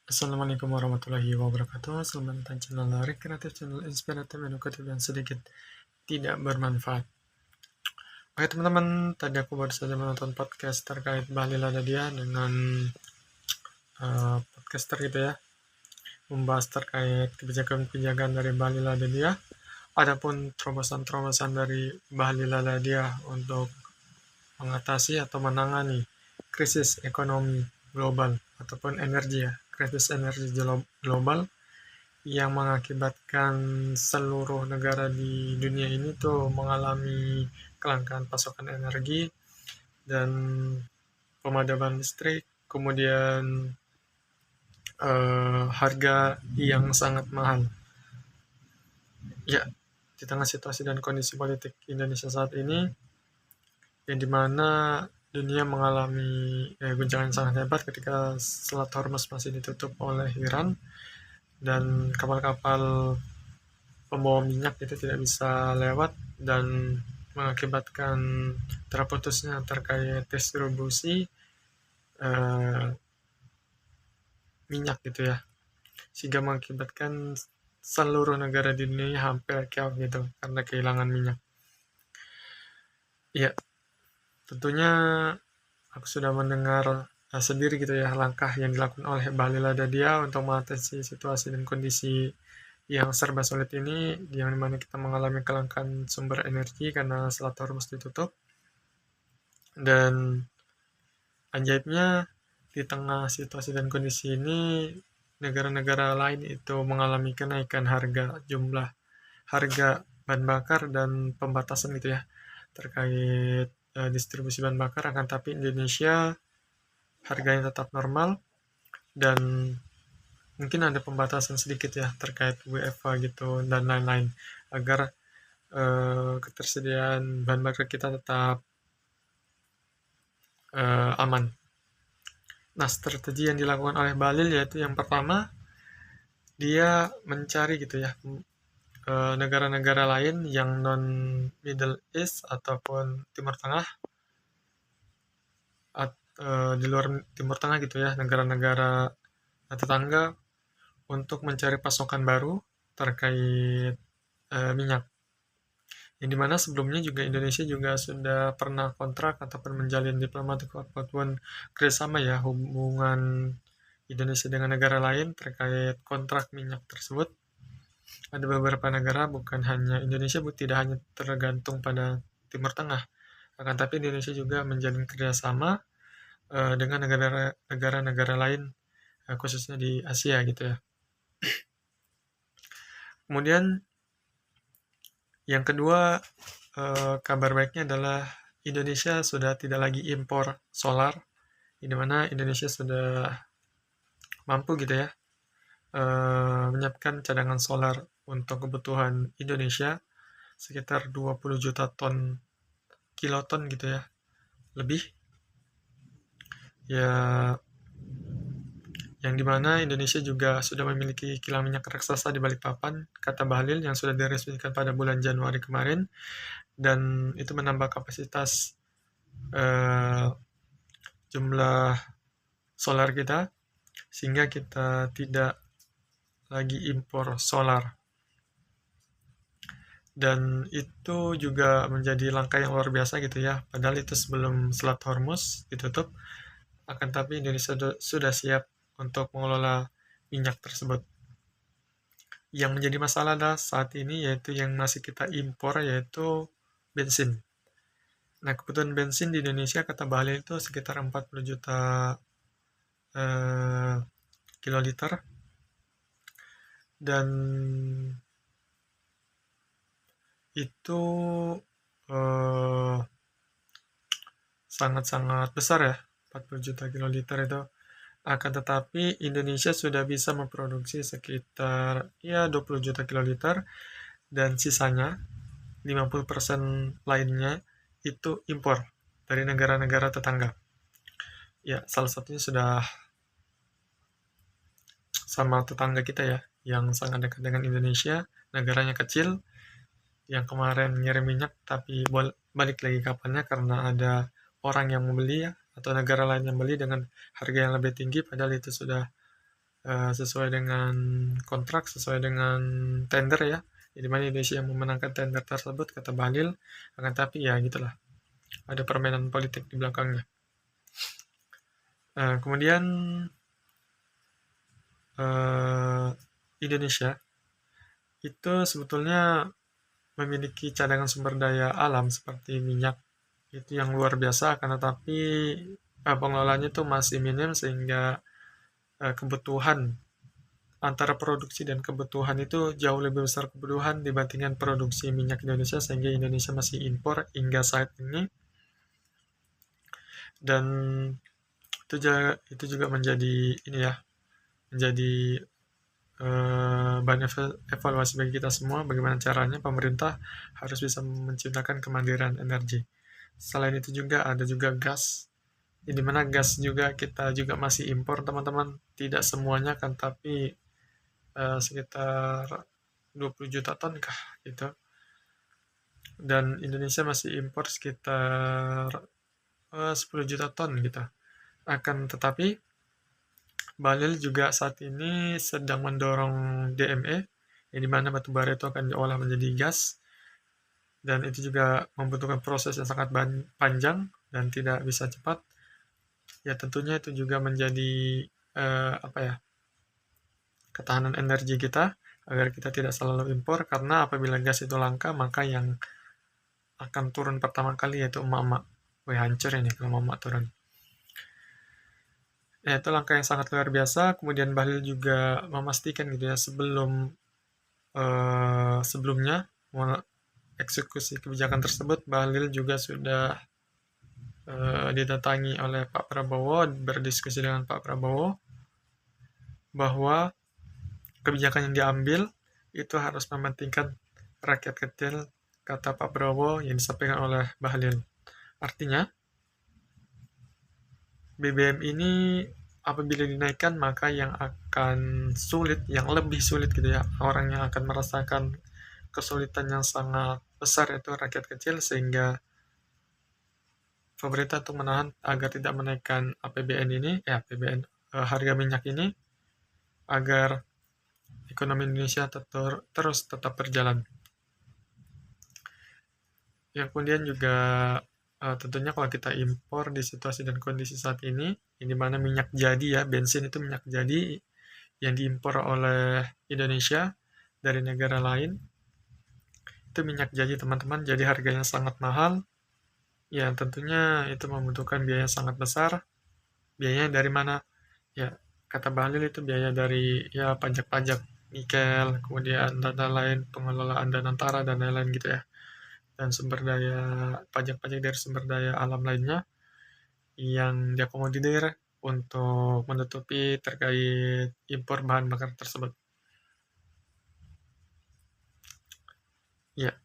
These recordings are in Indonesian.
Assalamualaikum warahmatullahi wabarakatuh. Selamat datang channel rekreatif, channel inspiratif, edukatif yang sedikit tidak bermanfaat. Oke teman-teman, tadi aku baru saja menonton podcast terkait Bali Ladadia dengan podcaster gitu ya, membahas terkait kebijakan-kebijakan dari Bali Ladadia, adapun terobosan-terobosan dari Bali Ladadia untuk mengatasi atau menangani krisis ekonomi global ataupun energi ya, krisis energi global yang mengakibatkan seluruh negara di dunia ini tuh mengalami kelangkaan pasokan energi dan pemadaman listrik, kemudian harga yang sangat mahal. Ya, di tengah situasi dan kondisi politik Indonesia saat ini, yang dimana dunia mengalami guncangan sangat hebat ketika Selat Hormuz masih ditutup oleh Iran dan kapal-kapal pembawa minyak itu tidak bisa lewat dan mengakibatkan terputusnya terkait distribusi minyak gitu ya, sehingga mengakibatkan seluruh negara di dunia hampir chaos gitu karena kehilangan minyak. Ya, tentunya aku sudah mendengar sendiri gitu ya langkah yang dilakukan oleh Bali Ladadia untuk mengatasi situasi dan kondisi yang serba sulit ini, yang dimana kita mengalami kelangkaan sumber energi karena Selat Hormuz ditutup. Dan ajaibnya di tengah situasi dan kondisi ini, negara-negara lain itu mengalami kenaikan jumlah harga bahan bakar dan pembatasan gitu ya terkait distribusi bahan bakar, akan tapi Indonesia harganya tetap normal dan mungkin ada pembatasan sedikit ya terkait WFH gitu dan lain-lain agar ketersediaan bahan bakar kita tetap aman. Nah, strategi yang dilakukan oleh Balil yaitu yang pertama, dia mencari gitu ya negara-negara lain yang non Middle East ataupun Timur Tengah, di luar Timur Tengah gitu ya, negara-negara tetangga untuk mencari pasokan baru terkait minyak. Yang dimana sebelumnya juga Indonesia juga sudah pernah kontrak ataupun menjalin diplomatik ataupun kerjasama ya hubungan Indonesia dengan negara lain terkait kontrak minyak tersebut. Ada beberapa negara, bukan hanya Indonesia, tidak hanya tergantung pada Timur Tengah, akan tapi Indonesia juga menjalin kerjasama dengan negara-negara lain, khususnya di Asia gitu ya. Kemudian yang kedua, kabar baiknya adalah Indonesia sudah tidak lagi impor solar, di mana Indonesia sudah mampu gitu ya menyiapkan cadangan solar untuk kebutuhan Indonesia sekitar 20 juta kiloton gitu ya lebih ya, yang dimana Indonesia juga sudah memiliki kilang minyak raksasa di Balikpapan, kata Bahlil, yang sudah diresmikan pada bulan Januari kemarin, dan itu menambah kapasitas jumlah solar kita sehingga kita tidak lagi impor solar. Dan itu juga menjadi langkah yang luar biasa gitu ya, padahal itu sebelum Selat Hormuz ditutup, akan tapi Indonesia sudah siap untuk mengelola minyak tersebut. Yang menjadi masalah adalah saat ini yaitu yang masih kita impor yaitu bensin. Nah, kebutuhan bensin di Indonesia kata Bahlil itu sekitar 40 juta kiloliter, dan itu sangat-sangat besar ya, 40 juta kiloliter itu. Akan tetapi Indonesia sudah bisa memproduksi sekitar ya 20 juta kiloliter, dan sisanya 50% lainnya itu impor dari negara-negara tetangga. Ya, salah satunya sudah sama tetangga kita ya, yang sangat dekat dengan Indonesia, negaranya kecil, yang kemarin ngirim minyak tapi balik lagi kapalnya karena ada orang yang membeli ya, atau negara lain yang beli dengan harga yang lebih tinggi, padahal itu sudah sesuai dengan kontrak, sesuai dengan tender ya. Di mana Indonesia yang memenangkan tender tersebut, kata Bahlil. Akan tapi ya gitulah, ada permainan politik di belakangnya. Kemudian Indonesia itu sebetulnya memiliki cadangan sumber daya alam seperti minyak itu yang luar biasa, karena tapi pengelolaannya itu masih minim, sehingga kebutuhan antara produksi dan kebutuhan itu jauh lebih besar kebutuhan dibandingkan produksi minyak Indonesia, sehingga Indonesia masih impor hingga saat ini. Dan itu juga menjadi ini ya, menjadi bahan evaluasi bagi kita semua, bagaimana caranya pemerintah harus bisa menciptakan kemandirian energi. Selain itu juga ada juga gas, di mana gas juga kita juga masih impor teman-teman, tidak semuanya kan, tapi sekitar 20 juta ton kah gitu. Dan Indonesia masih impor sekitar 10 juta ton gitu. Akan tetapi Bahlil juga saat ini sedang mendorong DME, yang dimana batu bara itu akan diolah menjadi gas, dan itu juga membutuhkan proses yang sangat panjang dan tidak bisa cepat. Ya tentunya itu juga menjadi ketahanan energi kita, agar kita tidak selalu impor, karena apabila gas itu langka, maka yang akan turun pertama kali yaitu emak-emak. Wih, hancur ini kalau emak-emak turun. Ya, itu langkah yang sangat luar biasa. Kemudian Bahlil juga memastikan gitu ya, sebelumnya eksekusi kebijakan tersebut, Bahlil juga sudah didatangi oleh Pak Prabowo, berdiskusi dengan Pak Prabowo bahwa kebijakan yang diambil itu harus mementingkan rakyat kecil, kata Pak Prabowo yang disampaikan oleh Bahlil. Artinya, BBM ini apabila dinaikkan, maka yang akan sulit, yang lebih sulit gitu ya, orang yang akan merasakan kesulitan yang sangat besar itu rakyat kecil, sehingga pemerintah untuk menahan agar tidak menaikkan APBN ini, harga minyak ini, agar ekonomi Indonesia terus tetap berjalan. Yang kemudian juga tentunya kalau kita impor di situasi dan kondisi saat ini, di mana minyak jadi ya, bensin itu minyak jadi yang diimpor oleh Indonesia dari negara lain, itu minyak jadi teman-teman, jadi harganya sangat mahal. Ya tentunya itu membutuhkan biaya sangat besar. Biayanya dari mana? Ya kata Bahlil itu biaya dari ya pajak-pajak nikel, kemudian dana lain, pengelolaan dana antara dan lain-lain gitu ya, dan sumber daya, pajak-pajak dari sumber daya alam lainnya yang diakomodir untuk menutupi terkait impor bahan bakar tersebut. Ya,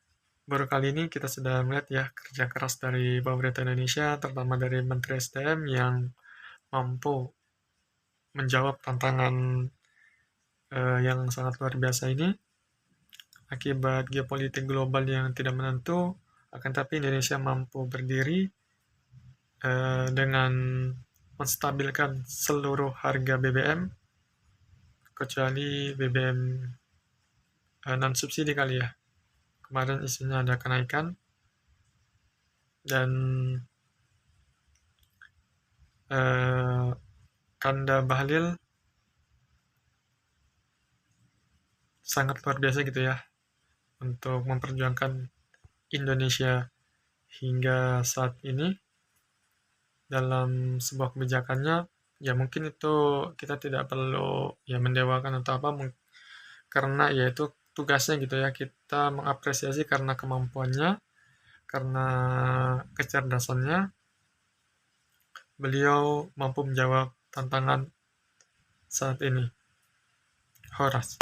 baru kali ini kita sudah melihat ya kerja keras dari pemerintah Indonesia, terutama dari Menteri SDM yang mampu menjawab tantangan yang sangat luar biasa ini akibat geopolitik global yang tidak menentu. Akan tapi Indonesia mampu berdiri dengan menstabilkan seluruh harga BBM, kecuali BBM non subsidi kali ya. Kemarin isunya ada kenaikan, dan Kanda Bahlil sangat luar biasa gitu ya untuk memperjuangkan Indonesia hingga saat ini dalam sebuah kebijakannya. Ya mungkin itu kita tidak perlu ya mendewakan atau apa, karena ya itu tugasnya gitu ya, kita mengapresiasi karena kemampuannya, karena kecerdasannya, beliau mampu menjawab tantangan saat ini. Horas.